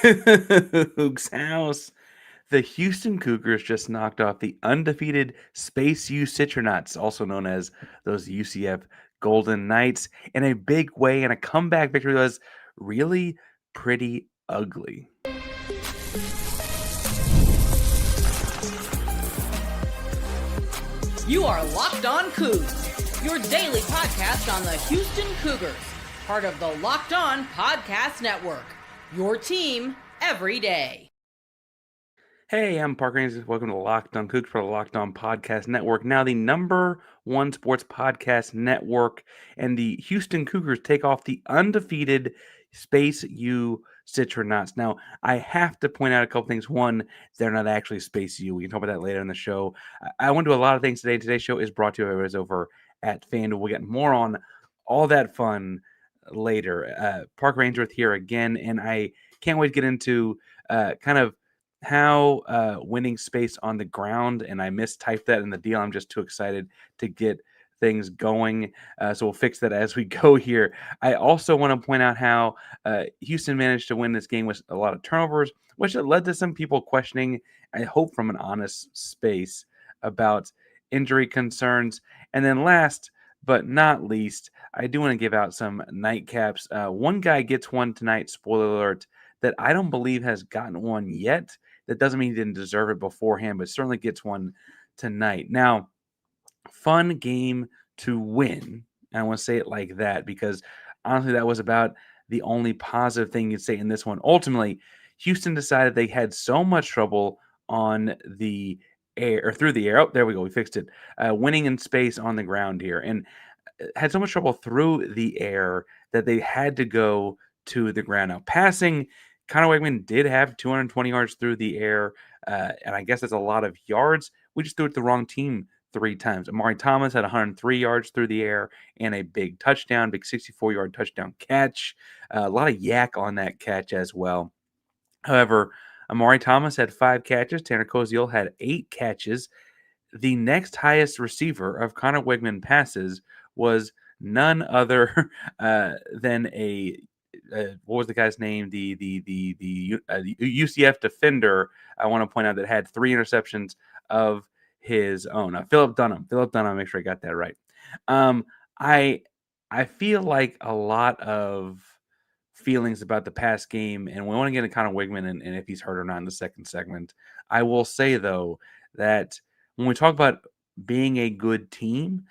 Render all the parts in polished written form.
Coogs house. The Houston Cougars just knocked off the undefeated Space U Citronauts, also known as those UCF Golden Knights, in a big way, and a comeback victory that was really pretty ugly. You are Locked On Cougs, your daily podcast on the Houston Cougars, part of the Locked On Podcast Network, your team every day. Hey, I'm Parker Ainsworth. Welcome to Locked On Coogs for the Locked On Podcast Network. Now, the #1 sports podcast network, and the Houston Cougars take off the undefeated Space U Citronauts. Now, I have to point out a couple things. One, they're not actually Space U. We can talk about that later in the show. I want to do a lot of things today. Today's show is brought to you over at FanDuel. We'll get more on all that fun later. Parker Ainsworth here again, and I can't wait to get into kind of how winning space on the ground, and I mistyped that in the deal. I'm just too excited to get things going. So we'll fix that as we go here. I also want to point out how Houston managed to win this game with a lot of turnovers, which led to some people questioning, I hope from an honest space, about injury concerns. And then last but not least, I do want to give out some nightcaps. One guy gets one tonight, spoiler alert, that I don't believe has gotten one yet. That doesn't mean he didn't deserve it beforehand, but certainly gets one tonight. Now, fun game to win. And I want to say it like that because honestly, that was about the only positive thing you'd say in this one. Ultimately, Houston decided they had so much trouble on the air or through the air. Oh, there we go. We fixed it. Winning in space on the ground here, and had so much trouble through the air that they had to go to the ground. Now, passing, Conner Weigman did have 220 yards through the air, and I guess that's a lot of yards. We just threw it to the wrong team 3 times. Amare Thomas had 103 yards through the air and a big touchdown, big 64-yard touchdown catch. A lot of yak on that catch as well. However, Amare Thomas had 5 catches. Tanner Koziol had 8 catches. The next highest receiver of Conner Weigman passes was none other than what was the guy's name? The UCF defender. I want to point out that had 3 interceptions of his own. Philip Dunham. Make sure I got that right. I feel like a lot of feelings about the past game, and we want to get into Conner Weigman and if he's hurt or not in the second segment. I will say though that when we talk about being a good team,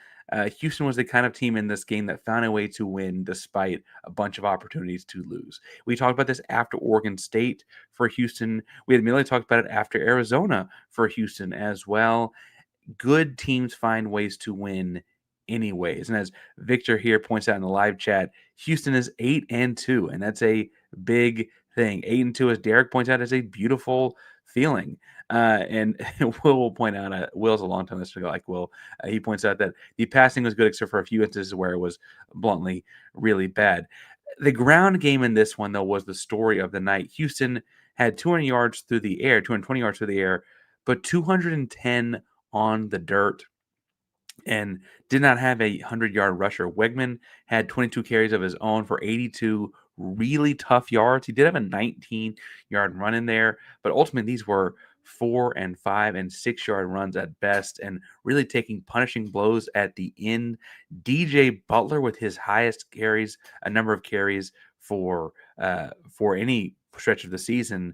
Houston was the kind of team in this game that found a way to win despite a bunch of opportunities to lose. We talked about this after Oregon State for Houston. We had immediately talked about it after Arizona for Houston as well. Good teams find ways to win anyways. And as Victor here points out in the live chat, Houston is 8-2, and that's a big thing. 8-2, as Derek points out, is a beautiful feeling. And Will point out, Will's a long time listener like Will. He points out that the passing was good except for a few instances where it was bluntly really bad. The ground game in this one, though, was the story of the night. Houston had 200 yards through the air, 220 yards through the air, but 210 on the dirt, and did not have a 100-yard rusher. Weigman had 22 carries of his own for 82 really tough yards. He did have a 19-yard run in there, but ultimately these were 4 and 5 and 6-yard runs at best, and really taking punishing blows at the end. DJ Butler with his highest carries, a number of carries for any stretch of the season,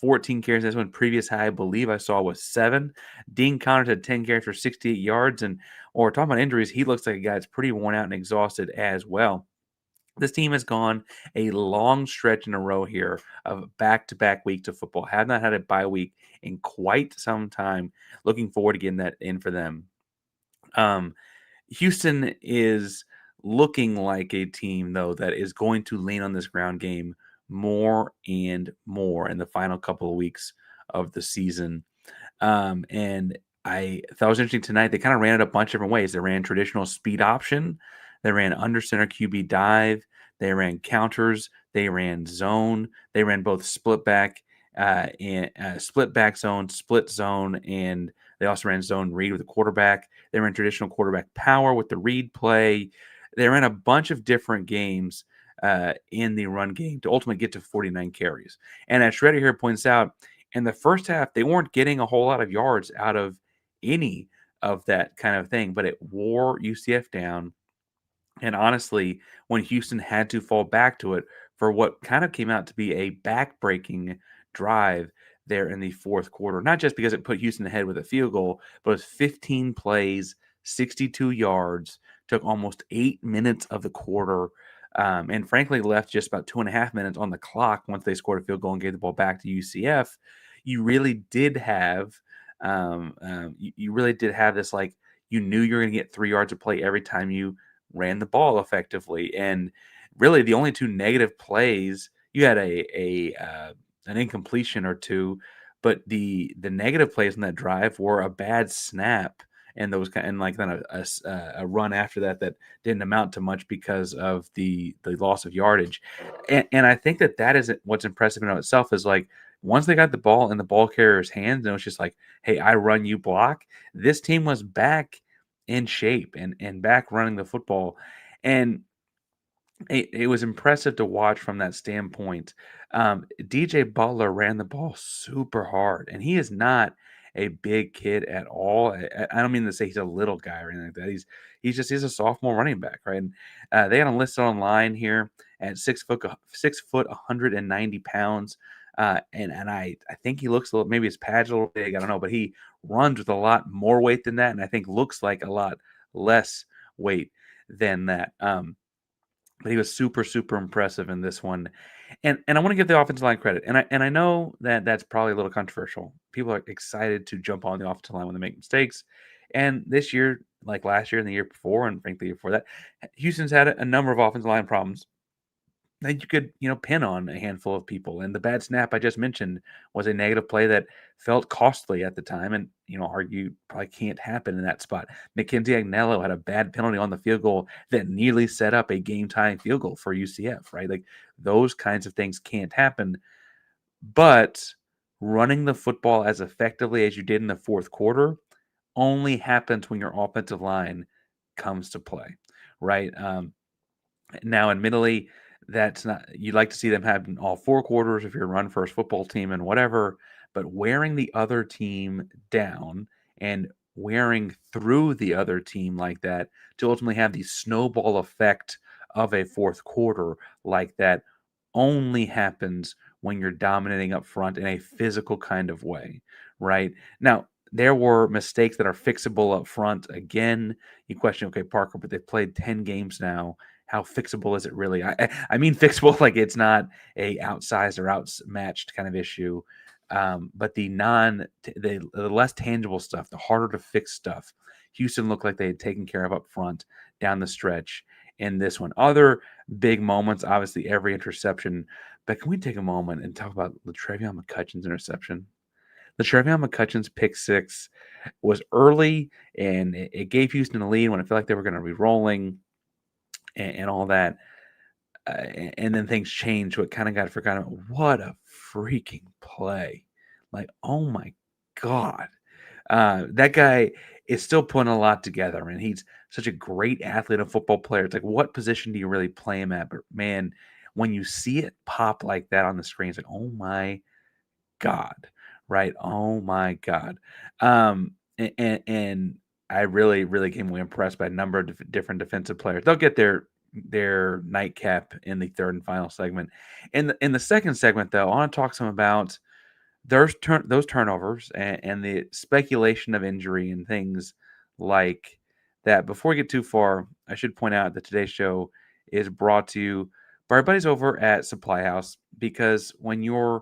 14 carries. That's one. Previous high I believe I saw was 7. Dean Connors had 10 carries for 68 yards, and or talking about injuries, he looks like a guy that's pretty worn out and exhausted as well. This team has gone a long stretch in a row here of back-to-back weeks of football. Have not had a bye week in quite some time. Looking forward to getting that in for them. Houston is looking like a team, though, that is going to lean on this ground game more and more in the final couple of weeks of the season. And I thought it was interesting tonight. They kind of ran it a bunch of different ways. They ran traditional speed option. They ran under center QB dive. They ran counters. They ran zone. They ran both split back and split back zone, split zone, and they also ran zone read with the quarterback. They ran traditional quarterback power with the read play. They ran a bunch of different games in the run game to ultimately get to 49 carries. And as Shredder here points out, in the first half, they weren't getting a whole lot of yards out of any of that kind of thing, but it wore UCF down. And honestly, when Houston had to fall back to it for what kind of came out to be a back-breaking drive there in the fourth quarter, not just because it put Houston ahead with a field goal, but it was 15 plays, 62 yards, took almost 8 minutes of the quarter, and frankly left just about 2.5 minutes on the clock once they scored a field goal and gave the ball back to UCF. You really did have, you really did have this, like, you knew you were going to get 3 yards of play every time you ran the ball effectively. And really, the only two negative plays, you had an incompletion or two, but the negative plays in that drive were a bad snap and those kind, and like then a run after that that didn't amount to much because of the loss of yardage. And I think that is what's impressive in and of itself is, like, once they got the ball in the ball carrier's hands and it was just like, hey, I run, you block. This team was back in shape and back running the football. And it was impressive to watch from that standpoint. DJ Butler ran the ball super hard, and he is not a big kid at all. I don't mean to say he's a little guy or anything like that. He's a sophomore running back, right? And they had him listed online here at 6 foot 190 pounds. And I think he looks a little, maybe his pads a little big, I don't know, but he runs with a lot more weight than that, and I think looks like a lot less weight than that. But he was super, super impressive in this one. And I want to give the offensive line credit. And I know that that's probably a little controversial. People are excited to jump on the offensive line when they make mistakes. And this year, like last year and the year before, and frankly before that, Houston's had a number of offensive line problems that you could, pin on a handful of people. And the bad snap I just mentioned was a negative play that felt costly at the time and, argue probably can't happen in that spot. Mackenzie Agnello had a bad penalty on the field goal that nearly set up a game-tying field goal for UCF, right? Like, those kinds of things can't happen. But running the football as effectively as you did in the fourth quarter only happens when your offensive line comes to play, right? Now, admittedly, that's not, you'd like to see them have all four quarters if you're a run first football team and whatever, but wearing the other team down and wearing through the other team like that to ultimately have the snowball effect of a fourth quarter like that only happens when you're dominating up front in a physical kind of way, right? Now, there were mistakes that are fixable up front. Again, you question, okay, Parker, but they've played 10 games now. How fixable is it really? I mean fixable, like it's not a outsized or outmatched kind of issue. But the less tangible stuff, the harder to fix stuff, Houston looked like they had taken care of up front down the stretch in this one. Other big moments, obviously every interception. But can we take a moment and talk about LaTrevion McCutcheon's interception? LaTrevion McCutcheon's pick six was early, and it gave Houston a lead when it felt like they were going to be rolling and all that. And then things changed. What kind of got forgotten. What a freaking play. Like, oh my God. That guy is still putting a lot together, and he's such a great athlete and football player. It's like, what position do you really play him at? But man, when you see it pop like that on the screen, it's like, oh my God, right? Oh my God. And I really, really came away impressed by a number of different defensive players. They'll get their nightcap in the third and final segment. In the second segment, though, I want to talk some about those turnovers and the speculation of injury and things like that. Before we get too far, I should point out that today's show is brought to you by our buddies over at Supply House, because when you're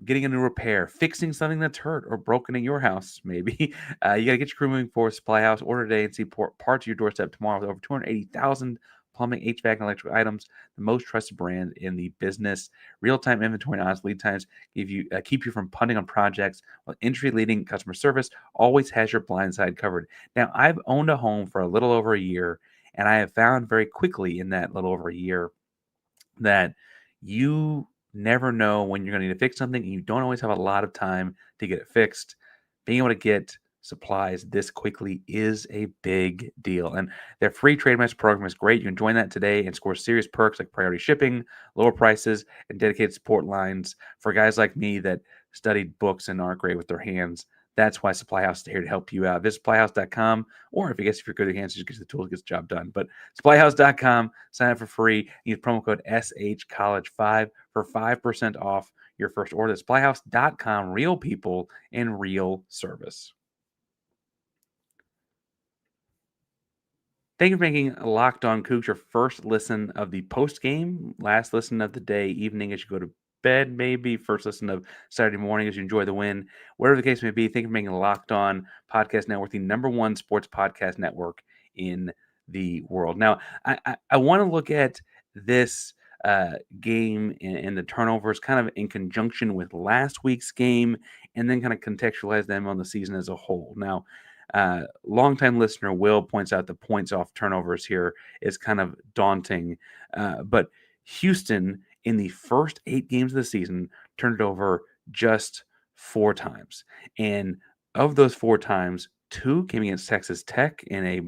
getting a new repair, fixing something that's hurt or broken in your house, maybe, you got to get your crew moving forward. Supply House, order today and see parts of your doorstep tomorrow with over 280,000 plumbing, HVAC, and electrical items. The most trusted brand in the business. Real-time inventory and honest lead times keep you from punting on projects, while industry-leading customer service always has your blind side covered. Now, I've owned a home for a little over a year, and I have found very quickly in that little over a year that you never know when you're going to need to fix something, and you don't always have a lot of time to get it fixed. Being able to get supplies this quickly is a big deal. And their free trade match program is great. You can join that today and score serious perks like priority shipping, lower prices, and dedicated support lines for guys like me that studied books and aren't great with their hands. That's why Supply House is here to help you out. Visit supplyhouse.com, or if you're good at hands, just get the tools, get the job done. But supplyhouse.com, sign up for free, use promo code SHCollege5 for 5% off your first order. Supplyhouse.com, real people and real service. Thank you for making Locked On Cougs your first listen of the post game, last listen of the day, evening as you go to bed, maybe first listen of Saturday morning as you enjoy the win. Whatever the case may be, thank you for making Locked On Podcast Network the number one sports podcast network in the world. Now, I want to look at this game and the turnovers kind of in conjunction with last week's game, and then kind of contextualize them on the season as a whole. Now, longtime listener Will points out the points off turnovers here is kind of daunting. But Houston, in the first 8 games of the season, turned it over just 4 times. And of those 4 times, 2 came against Texas Tech in a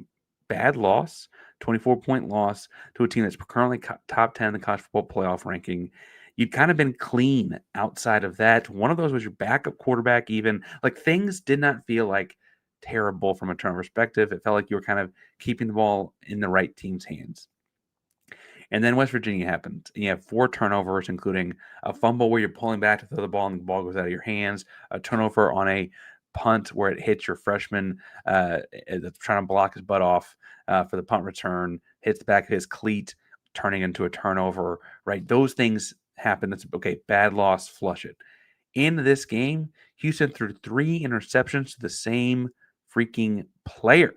bad loss, 24-point loss to a team that's currently top 10 in the college football playoff ranking. You'd kind of been clean outside of that. One of those was your backup quarterback, even. Like, things did not feel like terrible from a turnover perspective. It felt like you were kind of keeping the ball in the right team's hands. And then West Virginia happened. You have 4 turnovers, including a fumble where you're pulling back to throw the ball and the ball goes out of your hands, a turnover on a punt where it hits your freshman that's trying to block his butt off for the punt return, hits the back of his cleat, turning into a turnover, right? Those things happen. That's okay. Bad loss, flush it. In this game, Houston threw 3 interceptions to the same freaking player.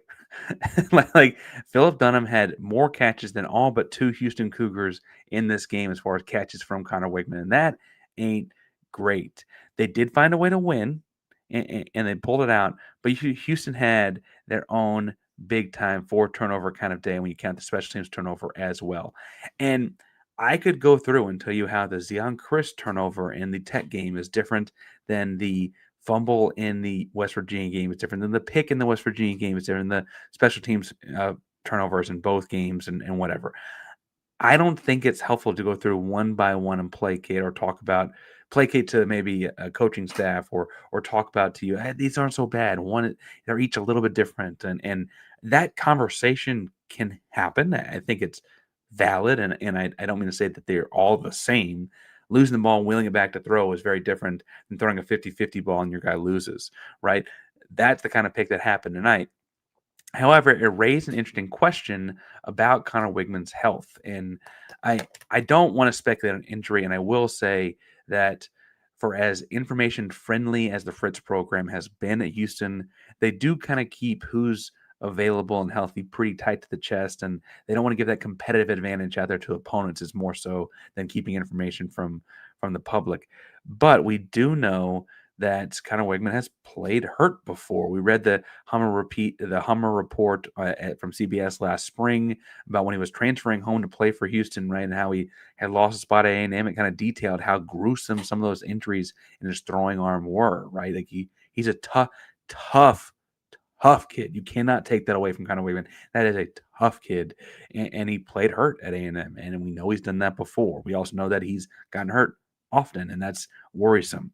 like Philip Dunham had more catches than all but 2 Houston Cougars in this game as far as catches from Conner Weigman, and that ain't great. They did find a way to win, and they pulled it out, but Houston had their own big-time 4 turnover kind of day when you count the special teams turnover as well. And I could go through and tell you how the Zion Chris turnover in the Tech game is different than the fumble in the West Virginia game. It's different than the pick in the West Virginia game. It's different than the special teams turnovers in both games and whatever. I don't think it's helpful to go through one by one and placate to maybe a coaching staff or talk about to you, hey, these aren't so bad. They're each a little bit different. And that conversation can happen. I think it's valid. And I don't mean to say that they're all the same. Losing the ball and wheeling it back to throw is very different than throwing a 50-50 ball and your guy loses, right? That's the kind of pick that happened tonight. However, it raised an interesting question about Conner Weigman's health. And I don't want to speculate on injury, and I will say that for as information friendly as the Fritz program has been at Houston, they do kind of keep who's available and healthy pretty tight to the chest, and they don't want to give that competitive advantage out there to opponents. Is more so than keeping information from the public. But we do know that Conner Weigman has played hurt before. We read the Hummer report from CBS last spring about when he was transferring home to play for Houston, right, and how he had lost a spot at A&M. It kind of detailed how gruesome some of those injuries in his throwing arm were, right? Like he's a tough kid. You cannot take that away from Conner Weigman. That is a tough kid, and he played hurt at A&M, and we know he's done that before. We also know that he's gotten hurt often, and that's worrisome.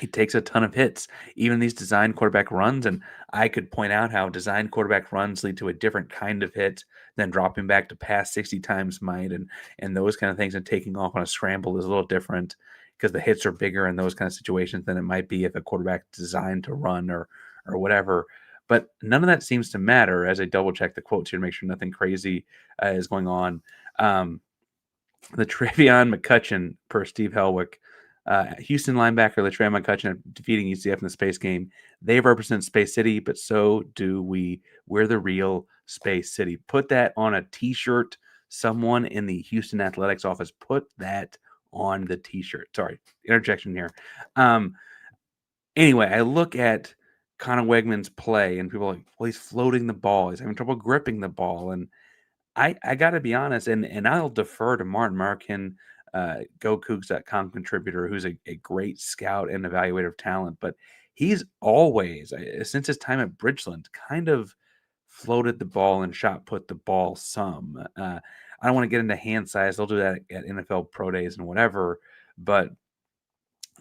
He takes a ton of hits, even these design quarterback runs, and I could point out how design quarterback runs lead to a different kind of hit than dropping back to pass 60 times might, and those kind of things, and taking off on a scramble is a little different because the hits are bigger in those kind of situations than it might be if a quarterback designed to run or whatever. But none of that seems to matter as I double-check the quotes here to make sure nothing crazy is going on. The Travion McCutcheon, per Steve Helwick, Houston linebacker Travion McCutcheon defeating UCF in the Space game. They represent Space City, but so do we. We're the real Space City. Put that on a T-shirt. Someone in the Houston Athletics office put that on the T-shirt. Sorry, interjection here. Anyway, I look at Conner Weigman's play, and people are like, well, he's floating the ball. He's having trouble gripping the ball. And I got to be honest, and I'll defer to Martin Markin, GoCoogs.com contributor, who's a great scout and evaluator of talent. But he's always, since his time at Bridgeland, kind of floated the ball and shot put the ball some. I don't want to get into hand size. They'll do that at NFL Pro Days and whatever, but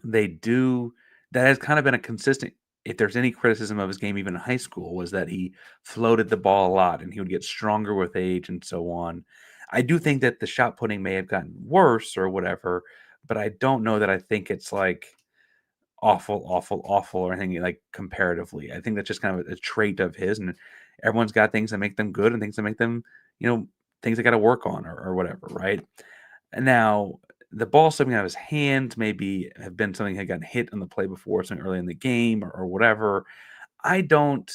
they do. That has kind of been a consistent. If there's any criticism of his game, even in high school, was that he floated the ball a lot and he would get stronger with age and so on. I do think that the shot putting may have gotten worse or whatever, but I don't know that I think it's like awful, awful, awful or anything like comparatively. I think that's just kind of a trait of his, and everyone's got things that make them good and things that make them, things they got to work on or whatever, right? And now the ball slipping out of his hand maybe have been something that had gotten hit on the play before, something early in the game or whatever. I don't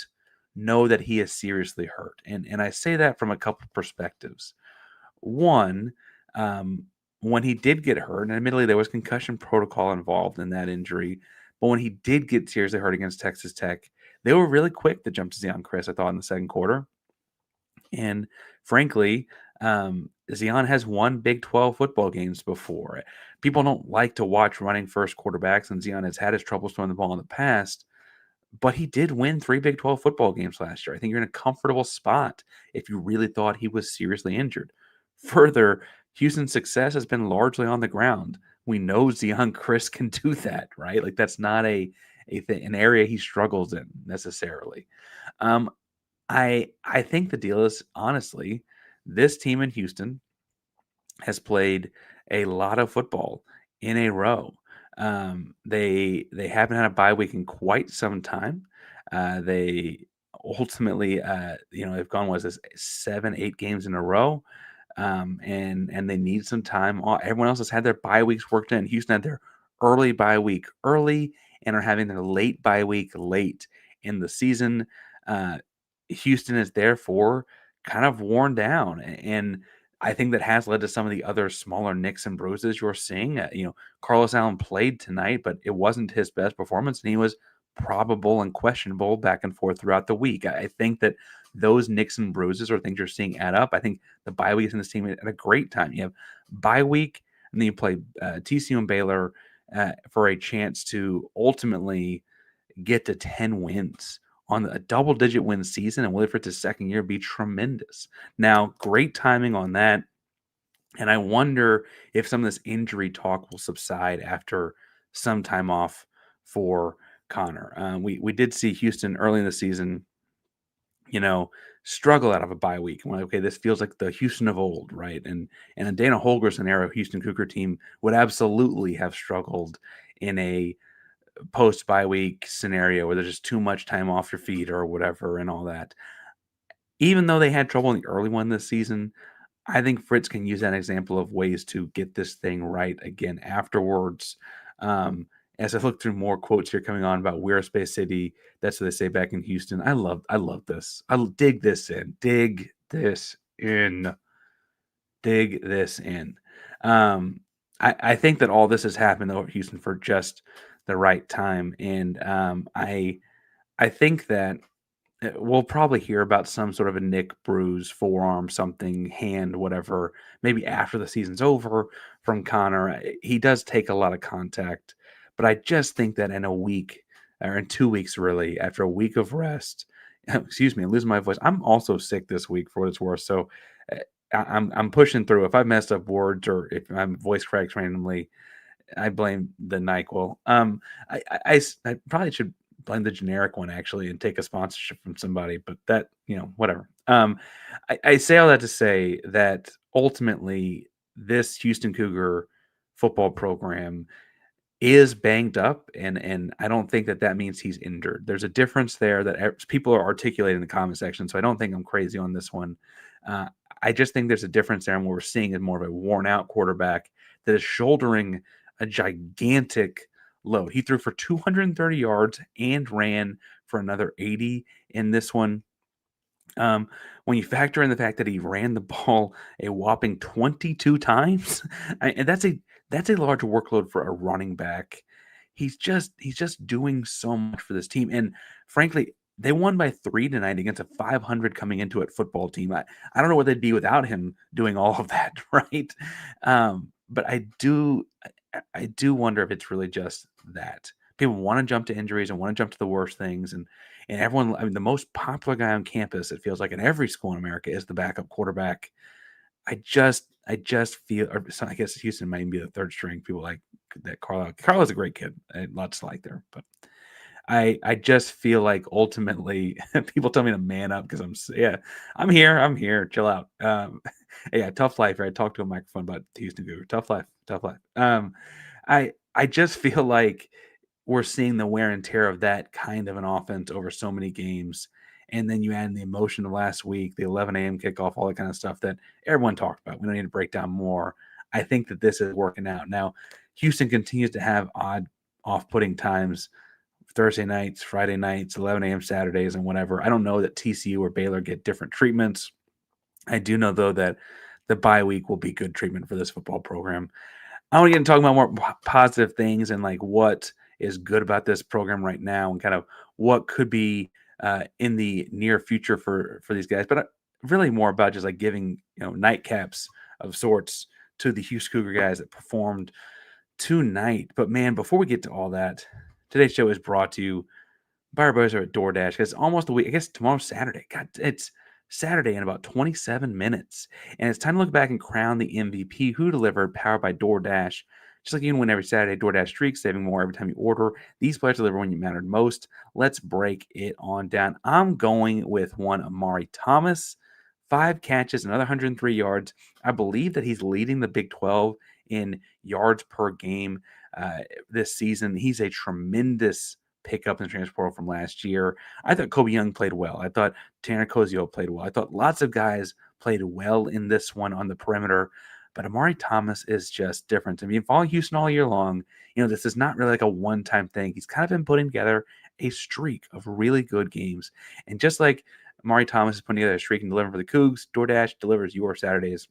know that he is seriously hurt. And I say that from a couple perspectives. One, um, when he did get hurt, and admittedly there was concussion protocol involved in that injury, but when he did get seriously hurt against Texas Tech, they were really quick to jump to Zion Chris, I thought, in the second quarter. And frankly, Zion has won Big 12 football games before. People don't like to watch running first quarterbacks, and Zion has had his troubles throwing the ball in the past, but he did win 3 Big 12 football games last year. I think you're in a comfortable spot if you really thought he was seriously injured. Further, Houston's success has been largely on the ground. We know Zion Chris can do that, right? Like that's not an area he struggles in necessarily. Um, I think the deal is honestly, this team in Houston has played a lot of football in a row. They haven't had a bye week in quite some time. They ultimately, they've gone was this 7, 8 games in a row, and they need some time off. Everyone else has had their bye weeks worked in. Houston had their early bye week early and are having their late bye week late in the season. Houston is therefore kind of worn down, and I think that has led to some of the other smaller nicks and bruises you're seeing. Carlos Allen played tonight, but it wasn't his best performance, and he was probable and questionable back and forth throughout the week. I think that those nicks and bruises are things you're seeing add up. I think the bye week is in this team at a great time. You have bye week, and then you play TCU and Baylor for a chance to ultimately get to 10 wins on a double-digit win season, and Willie Fritz's second year be tremendous. Now, great timing on that, and I wonder if some of this injury talk will subside after some time off for Conner. We did see Houston early in the season, struggle out of a bye week. And we're like, okay, this feels like the Houston of old, right? And a Dana Holgorsen era Houston Cougar team would absolutely have struggled in a post bye week scenario where there's just too much time off your feet or whatever and all that. Even though they had trouble in the early one this season, I think Fritz can use that example of ways to get this thing right again afterwards. As I look through more quotes here coming on about We're Space City, that's what they say back in Houston. I love this. I dig this in. Dig this in. Dig this in. I think that all this has happened over Houston for just the right time, and I think that we'll probably hear about some sort of a nick, bruise, forearm, something, hand, whatever, maybe after the season's over from Conner. He does take a lot of contact, but I just think that in a week or in 2 weeks, really, after a week of rest, excuse me, I'm losing my voice. I'm also sick this week for what it's worth, so I'm pushing through. If I messed up words or if my voice cracks randomly, I blame the NyQuil. I probably should blame the generic one actually and take a sponsorship from somebody, but that, whatever. I say all that to say that ultimately this Houston Cougar football program is banged up, and I don't think that means he's injured. There's a difference there that people are articulating in the comment section, so I don't think I'm crazy on this one. I just think there's a difference there, and what we're seeing is more of a worn-out quarterback that is shouldering a gigantic load. He threw for 230 yards and ran for another 80 in this one. When you factor in the fact that he ran the ball a whopping 22 times, and that's a large workload for a running back. He's just doing so much for this team, and frankly, they won by 3 tonight against a 500 coming into it football team. I don't know what they'd be without him doing all of that, right? But I do wonder if it's really just that, people want to jump to injuries and want to jump to the worst things. And everyone, I mean, the most popular guy on campus, it feels like in every school in America, is the backup quarterback. I just feel, or I guess Houston might even be the third string. People like that. Carlisle's a great kid. Lots to like there, but I just feel like ultimately people tell me to man up because I'm here. Chill out. Yeah, tough life. Right? Talk to a microphone about the Houston Cougars. Tough life. I just feel like we're seeing the wear and tear of that kind of an offense over so many games. And then you add in the emotion of last week, the 11 a.m. kickoff, all that kind of stuff that everyone talked about. We don't need to break down more. I think that this is working out. Now, Houston continues to have odd, off-putting times, Thursday nights, Friday nights, 11 a.m. Saturdays, and whatever. I don't know that TCU or Baylor get different treatments. I do know, though, that the bye week will be good treatment for this football program. I want to get into talking about more positive things and like what is good about this program right now and kind of what could be in the near future for these guys. But really more about just like giving nightcaps of sorts to the Houston Cougar guys that performed tonight. But man, before we get to all that, today's show is brought to you by our boys at DoorDash because it's almost a week. I guess tomorrow's Saturday. God, it's Saturday in about 27 minutes. And it's time to look back and crown the MVP who delivered, powered by DoorDash. Just like you can win every Saturday, DoorDash streaks, saving more every time you order. These players deliver when you mattered most. Let's break it on down. I'm going with one Amare Thomas. 5 catches, another 103 yards. I believe that he's leading the Big 12 in yards per game this season. He's a tremendous pickup in the transfer portal from last year. I thought Kobe Young played well. I thought Tanner Koziol played well. I thought lots of guys played well in this one on the perimeter. But Amare Thomas is just different. I mean, follow Houston all year long. This is not really like a one-time thing. He's kind of been putting together a streak of really good games. And just like Amare Thomas is putting together a streak and delivering for the Cougs, DoorDash delivers your Saturdays.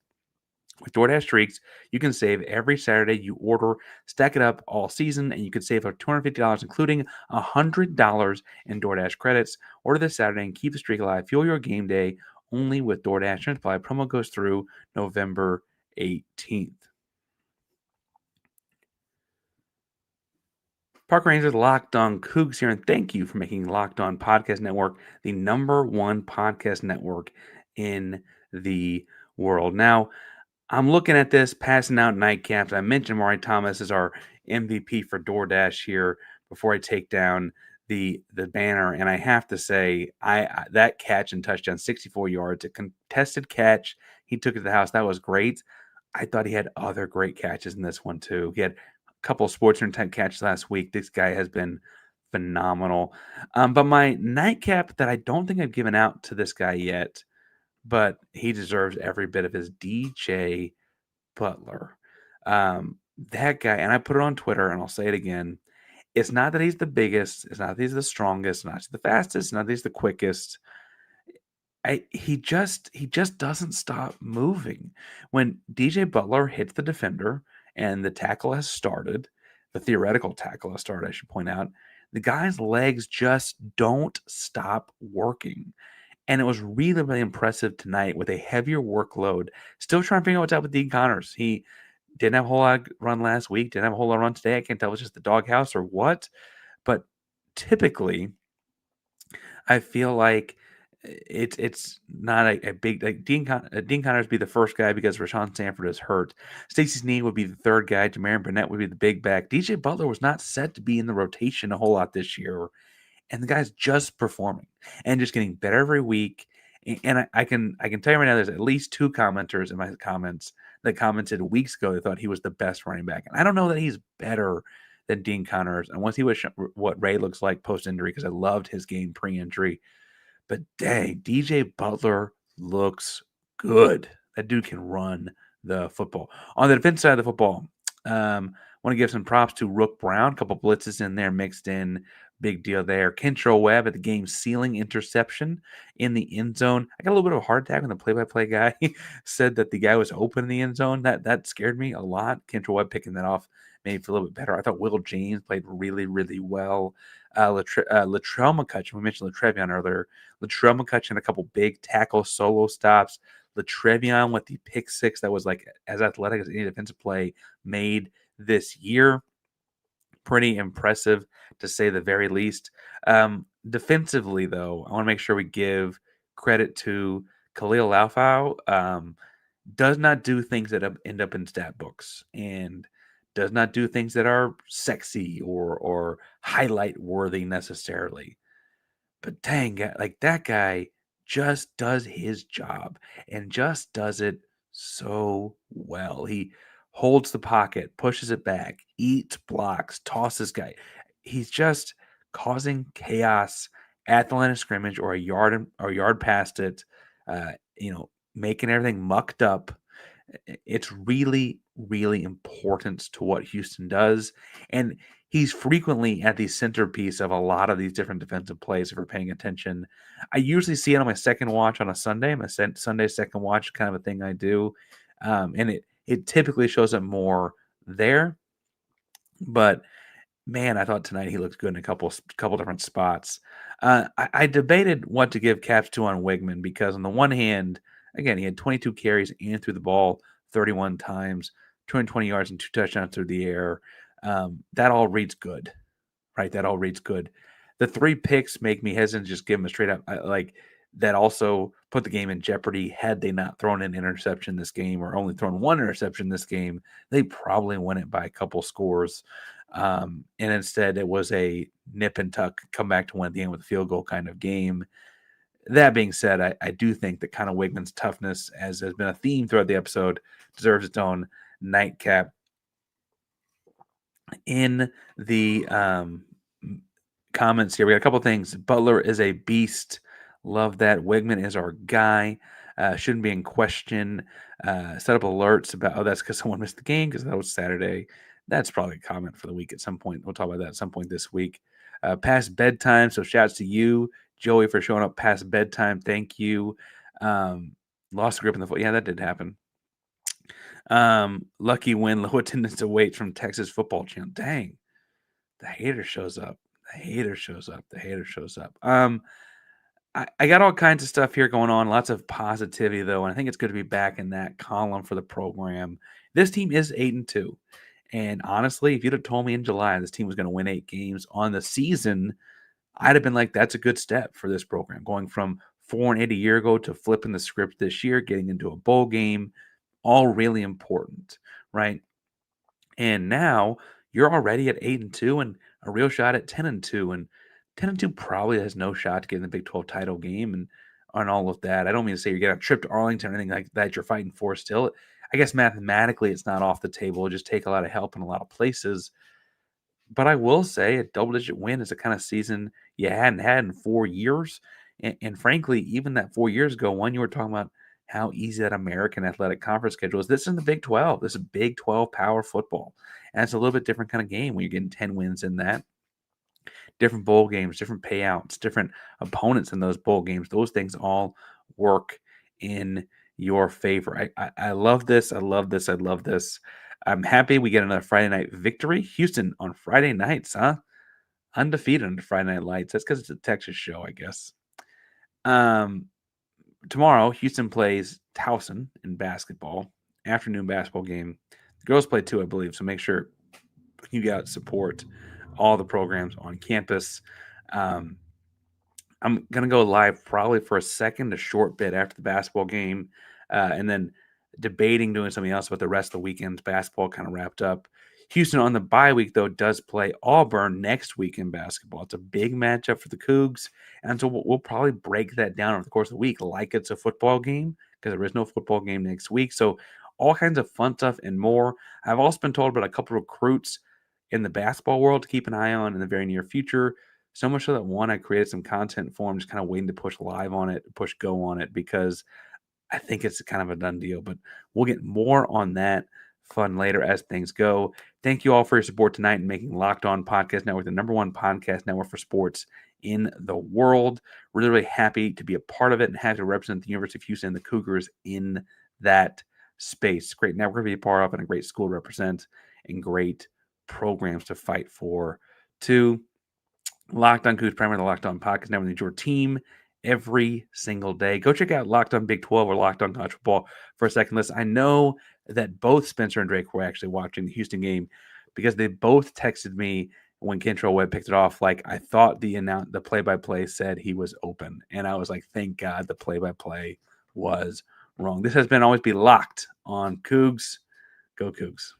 With DoorDash Streaks, you can save every Saturday you order. Stack it up all season, and you can save up $250, including $100 in DoorDash credits. Order this Saturday and keep the streak alive. Fuel your game day only with DoorDash. Supply promo goes through November 18th. Parker Ainsworth, Locked On Coogs here, and thank you for making Locked On Podcast Network the #1 podcast network in the world. Now, I'm looking at this, passing out nightcaps. I mentioned Amare Thomas is our MVP for DoorDash here before I take down the banner, and I have to say, that catch and touchdown, 64 yards, a contested catch. He took it to the house. That was great. I thought he had other great catches in this one too. He had a couple of Sportscenter type catches last week. This guy has been phenomenal. But my nightcap that I don't think I've given out to this guy yet, but he deserves every bit of his DJ Butler. That guy, and I put it on Twitter, and I'll say it again. It's not that he's the biggest. It's not that he's the strongest. Not the fastest. Not that he's the quickest. He just doesn't stop moving. When DJ Butler hits the defender and the tackle has started, the theoretical tackle has started, I should point out, the guy's legs just don't stop working. And it was really, really impressive tonight with a heavier workload. Still trying to figure out what's up with Dean Connors. He didn't have a whole lot of run last week. Didn't have a whole lot of run today. I can't tell if it's just the doghouse or what. But typically, I feel like it's not a big like Dean Connors would be the first guy because Rashawn Sanford is hurt. Stacey Sneed would be the third guy. Jamarian Burnett would be the big back. DJ Butler was not set to be in the rotation a whole lot this year. And the guy's just performing and just getting better every week. And I can tell you right now, there's at least 2 commenters in my comments that commented weeks ago they thought he was the best running back. And I don't know that he's better than Dean Connors. And once he was what Ray looks like post-injury, because I loved his game pre-injury. But dang, DJ Butler looks good. That dude can run the football. On the defense side of the football, want to give some props to Rook Brown. A couple blitzes in there mixed in. Big deal there. Kentrell Webb at the game sealing interception in the end zone. I got a little bit of a heart attack when the play-by-play guy said that the guy was open in the end zone. That scared me a lot. Kentrell Webb picking that off made me feel a little bit better. I thought Will James played really, really well. Latrell McCutcheon, we mentioned Latrevion earlier. Latrell McCutcheon, a couple big tackle solo stops. Latrevion with the pick six that was like as athletic as any defensive play made this year. pretty impressive to say the very least. Defensively, though, I want to make sure we give credit to Khalil Laufau. Does not do things that end up in stat books and does not do things that are sexy or highlight worthy necessarily. But dang, like that guy just does his job and just does it so well. He holds the pocket, pushes it back, eats blocks, tosses guy. He's just causing chaos at the line of scrimmage or a yard past it. Making everything mucked up. It's really, really important to what Houston does. And he's frequently at the centerpiece of a lot of these different defensive plays if we're paying attention. I usually see it on my second watch on a Sunday. My Sunday second watch is kind of a thing I do. And it typically shows up more there. But man, I thought tonight he looked good in a couple different spots. I debated what to give caps to on Weigman because on the one hand, again, he had 22 carries and threw the ball 31 times, 220 yards and 2 touchdowns through the air. That all reads good, right? That all reads good. The 3 picks make me hesitant to just give him a straight up like that. Also put the game in jeopardy. Had they not thrown an interception this game or only thrown 1 interception this game, they probably win it by a couple scores. And instead, it was a nip and tuck, come back to win at the end with a field goal kind of game. That being said, I do think that Conner Weigman's toughness, as has been a theme throughout the episode, deserves its own nightcap. In the comments here, we got a couple things. Butler is a beast. Love that. Weigman is our guy. Shouldn't be in question. Set up alerts about, that's because someone missed the game because that was Saturday. That's probably a comment for the week at some point. We'll talk about that at some point this week. Past bedtime, so shouts to you, Joey, for showing up past bedtime. Thank you. Lost grip in the foot. Yeah, that did happen. Lucky win, low attendance await from Texas Football Channel. Dang, the hater shows up. The hater shows up. The hater shows up. I got all kinds of stuff here going on. Lots of positivity, though, and I think it's good to be back in that column for the program. This team is 8-2. And honestly, if you'd have told me in July this team was going to win 8 games on the season, I'd have been like, that's a good step for this program. Going from 4-8 a year ago to flipping the script this year, getting into a bowl game, all really important, right? And now you're already at 8-2 and a real shot at 10-2. And 10-2 probably has no shot to get in the Big 12 title game and on all of that. I don't mean to say you're getting a trip to Arlington or anything like that you're fighting for still. I guess mathematically it's not off the table. It'll just take a lot of help in a lot of places. But I will say a double-digit win is the kind of season you hadn't had in 4 years. And frankly, even that 4 years ago, one, you were talking about how easy that American Athletic Conference schedule is. This is in the Big 12. This is Big 12 power football. And it's a little bit different kind of game when you're getting 10 wins in that. Different bowl games, different payouts, different opponents in those bowl games. Those things all work in your favor. I love this. I love this. I love this. I'm happy we get another Friday night victory. Houston on Friday nights, huh? Undefeated on Friday Night Lights. That's because it's a Texas show, I guess. Tomorrow, Houston plays Towson in basketball. Afternoon basketball game. The girls play too, I believe. So make sure you got support all the programs on campus. I'm going to go live probably for a second, a short bit after the basketball game, and then debating doing something else about the rest of the weekend's basketball kind of wrapped up. Houston on the bye week, though, does play Auburn next week in basketball. It's a big matchup for the Coogs, and so we'll probably break that down over the course of the week like it's a football game because there is no football game next week. So all kinds of fun stuff and more. I've also been told about a couple of recruits in the basketball world to keep an eye on in the very near future. So much so that one, I created some content for them, just kind of waiting to push live on it, push go on it, because I think it's kind of a done deal. But we'll get more on that fun later as things go. Thank you all for your support tonight and making Locked On Podcast Network the #1 podcast network for sports in the world. Really, really happy to be a part of it and happy to represent the University of Houston and the Cougars in that space. Great network to be a part of and a great school to represent and great programs to fight for. Two, Locked On Coogs, primarily the Locked On Podcast Network, is your team every single day. Go check out Locked On Big 12 or Locked On College Football for a second listen. I know that both Spencer and Drake were actually watching the Houston game because they both texted me when Kentrell Webb picked it off. Like, I thought the play-by-play said he was open, and I was like, thank God the play-by-play was wrong. This has been Always Be Locked on Coogs. Go Coogs.